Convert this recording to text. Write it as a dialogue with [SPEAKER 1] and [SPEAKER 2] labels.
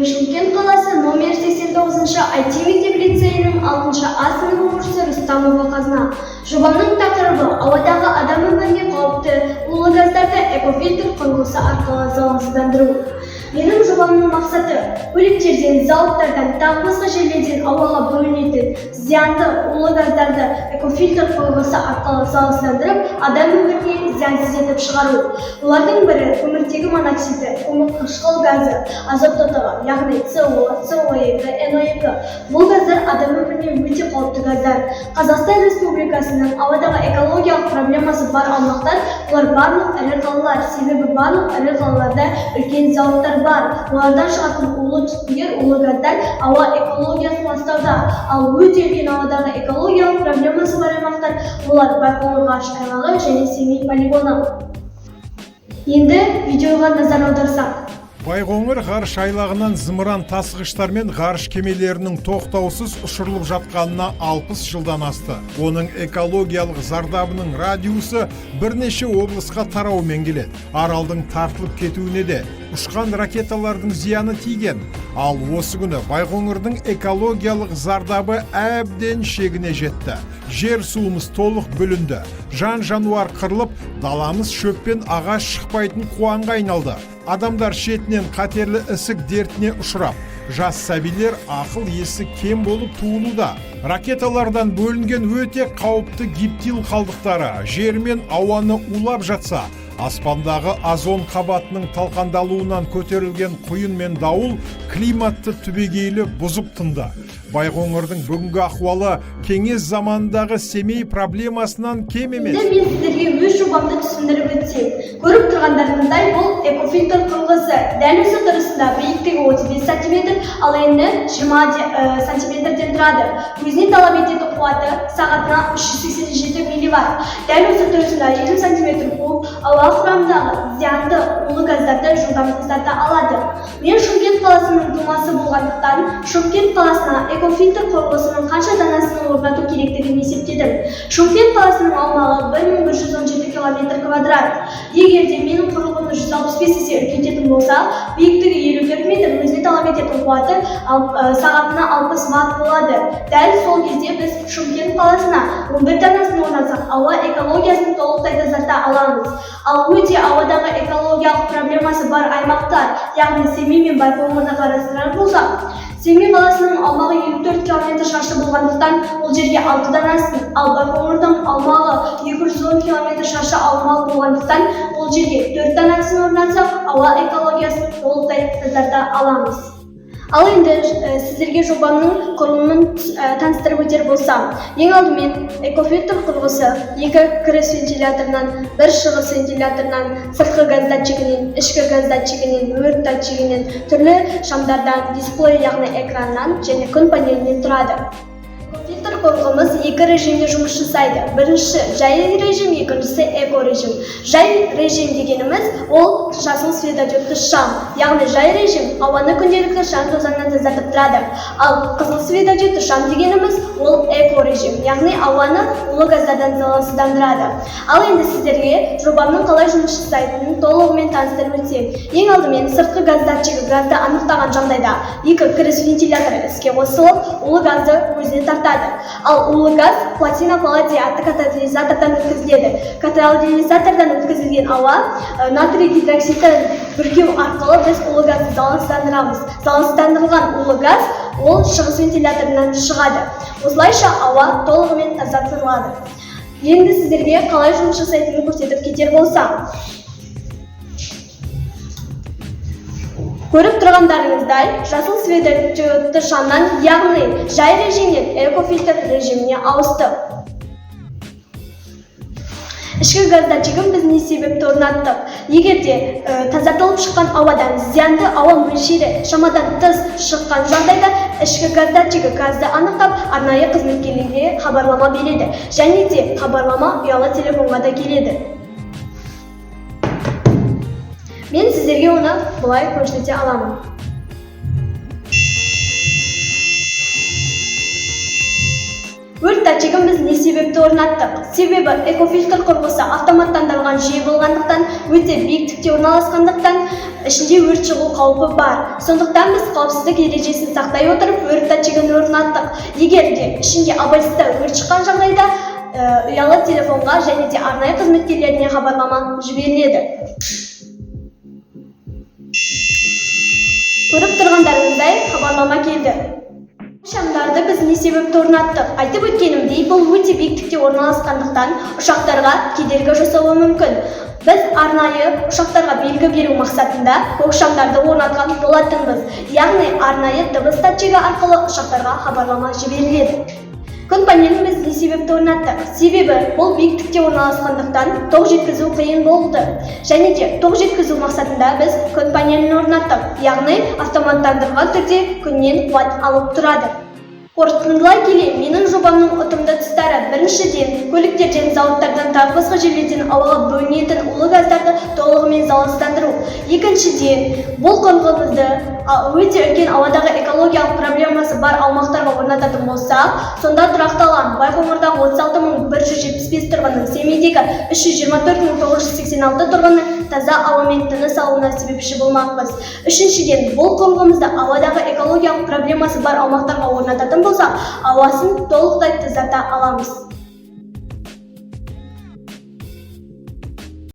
[SPEAKER 1] Мен Шымкент қаласы номер 89-шы IT мектеп лицейінің 6-шы А сынып оқушысы Рустамова Қазна. Жобамның тақырыбы ауадағы адам өміріне қауіпті улы газдарды экофильтр құрылғысы арқылы залалсыздандыру. Менің жобамның мақсаты көліктерден, зауыттардан, тағы басқа жерлерден ауаға бөлінетін зиянды улы газдарды экофильтр құрылғысы арқылы залалсыздандырып, адам өміріне зиянсыз етіп шығару. Олардың бірі көміртегі моноксиді, көмірқышқыл газы, азот тотығы, яғни СО, СО2, NO2. Бұл газдар адам өміріне өте қауіпті газдар. Қазақстан Республикасының ауадағы экологиялық проблемасы бар аумақтар, олар барлық ірі қалалар, себебі барлық ірі қалаларда үлкен зауыттар бар. Олардан шығатын улы түтіндер, улы газдар ауа экологиясын ластауда. Ал өте үлкен ауадағы экологиялық проблемасы бар аймақтар, олар Байқоңыр ғарыш айлағы және Семей полигоны. Енді видеоға назар аударсақ.
[SPEAKER 2] Байқоңыр ғарыш айлағынан зымыран тасығыштар мен ғарыш кемелерінің тоқтаусыз ұшырылып жатқанына 60 жылдан асты. Оның экологиялық зардабының радиусы бірнеше облысқа тараумен келеді. Аралдың тартылып кетуіне де ұшқан ракеталардың зияны тиген. Ал осы күні Байқоңырдың экологиялық зардабы әбден шегіне жетті. Жер суымыз толық бүлінді. Жан-жануар қырылып, даламыз шөппен ағаш шықпайтын қуаңға айналды. Адамдар шетінен қатерлі ісік дертіне ұшырап, жас сәбилер ақыл есі кем болып туылуда. Ракеталардан бөлінген өте қауіпті гептил қалдықтары жер мен ауаны улап жатса, аспандағы озон қабатының талқандалуынан көтерілген құйын мен дауыл климатты түбегейлі бұзып тынды. Байқоңырдың бүгінгі ахуалы кеңес заманындағы Семей проблемасынан кем емес.
[SPEAKER 1] Енді мен сіздерге өз жобамды түсіндіріп өтсем. Көріп тұрғандарыңыздай, бұл экофильтр құрылғысы. Дәл осы тұрысында биіктігі 35 см, ал ені 20 см-ден тұрады. Өзіне талап ететін қуаты сағатына 387 милливатт. Дәл осы тұрысында 20 см болып, ауа құрамындағы зиянды улы газдарды жылдам тазарта алады. Мен Шымкент қаласының тумасы болғандықтан, Шымкент қаласына экофильтр құрылғысының қанша данасын орнату керектігін есептедім. Шымкент қаласының аумағы 1117 км квадрат. Егер де менің құрылғымды 165 есе үлкейтетін болса, биіктігі 54 метр, өзіне талап ететін қуаты сағатына 60 ватт болады. Дәл сол кезде біз Шымкент қаласына 11 данасын орнатсақ, ауа экологиясын толықтай тазарта аламыз. Ал өте ауадағы экологиялық проблемасы бар аймақтар, яғни Семей мен Байқоңырды қарастырар болсақ, Семей қаласының аумағы 54 км шаршы болғандықтан, ол жерге 6 данасын, ал Байқоңырдың аумағы 210 км шаршы аумақ болғандықтан, ол жерге 4 данасын орнатсақ, ауа экологиясын толықтай тазарта аламыз. Ал енді сіздерге жобамның құрылымын таныстырып өтер болсам, ең алдымен экофильтр құрылғысы 2 кіріс вентиляторынан, 1 шығыс вентиляторынан, сыртқы газ датчигінен, ішкі газ датчигінен, өрт датчигінен, түрлі шамдардан, дисплей яғни экраннан және күн панелінен тұрады. Экофильтр құрылғымыз 2 режимде жұмыс жасайды. Бірінші жай режим, екіншісі эко режим. Жай режим дегеніміз ол жасыл светодиодты шам, яғни жай режим ауаны күнделікті шаң тозаңнан тазартып тұрады. Ал қызыл светодиодты шам дегеніміз ол эко режим, яғни ауаны улы газдардан залалсыздандырады. Ал енді сіздерге жобамның қалай жұмыс жасайтынын толығымен таныстырып өтсем. Ең алдымен сыртқы газ датчигі газды анықтаған жағдайда 2 кіріс вентиляторы іске қосылып, улы газды өзіне тартады. Ал улы газ платина-палладий атты катализатордан өткізіледі. Катализатордан өткізілген ауа натрий гидроксидін бүркеу арқылы біз улы газды залалсыздандырамыз. Залалсыздандырылған улы газ ол шығыс вентиляторынан шығады. Осылайша ауа толығымен тазартылады. Енді сіздерге қалай жұмыс жасайтынын көрсетіп кетер болсам. Көріп тұрғандарыңыздай, жасыл светодиодты шамнан, яғни жай режимнен экофильтр режиміне ауысты. Ішкі газ датчигін біз не себепті орнаттық? Егер де тазартылып шыққан ауадан зиянды ауа мөлшері шамадан тыс шыққан жағдайда, ішкі газ датчигі газды анықтап, арнайы қызметкерлерге хабарлама береді. Және де хабарлама ұялы телефонға да келеді. Мен сіздерге оны бұлай көрсете аламын. Өрт датчигін біз не себепті орнаттық? Себебі экофильтр құрылғысы автоматтандырылған жүйе болғандықтан, өте биіктікте орналасқандықтан, ішінде өрт шығу қаупі бар. Сондықтан біз қауіпсіздік ережесін сақтай отырып, өрт датчигін орнаттық. Егер де ішінде абайсызда өрт шыққан жағдайда, ұялы телефонға және де арнайы қызметкерлеріне хабарлама жіберіледі. Көріп тұрғандарыңыздай хабарлама келді. Шамдарды біз не себепті орнаттық? Айтып өткенімдей, бұл өте биіктікте орналасқандықтан ұшақтарға кедергі жасауы мүмкін. Біз арнайы ұшақтарға белгі беру мақсатында көк шамдарды орнатқан болатынбыз. Яғни арнайы дыбыс датчигі арқылы ұшақтарға хабарлама жіберіледі. Күн панелін біз не себепті орнаттық? Себебі бұл биіктікте орналасқандықтан тоқ жеткізу қиын болды. Және де тоқ жеткізу мақсатында біз күн панелін орнаттық. Яғни автоматтандырылған түрде күннен қуат алып тұрады. Қорытындылай келе, менің жобамның ұтымды тұстары: біріншіден, көліктерден, зауыттардан, тағы басқа жерлерден ауаға бөлінетін улы газдарды толығымен залалсыздандыру. Екіншіден, бұл құрылғымызды өте үлкен ауадағы экологиялық проблемасы бар аумақтарға орнататын болсақ, сонда тұрақталған Байқоңырдағы 36.175 тұрғынның, Семейдегі 324.986 тұрғынның таза ауамен тыныс алуына себепші болмақпыз. Үшіншіден, бұл құрылғымызды ауадағы экологиялық проблемасы бар аумақтарға орнататын болсақ, ауасын толықтай тазарта аламыз.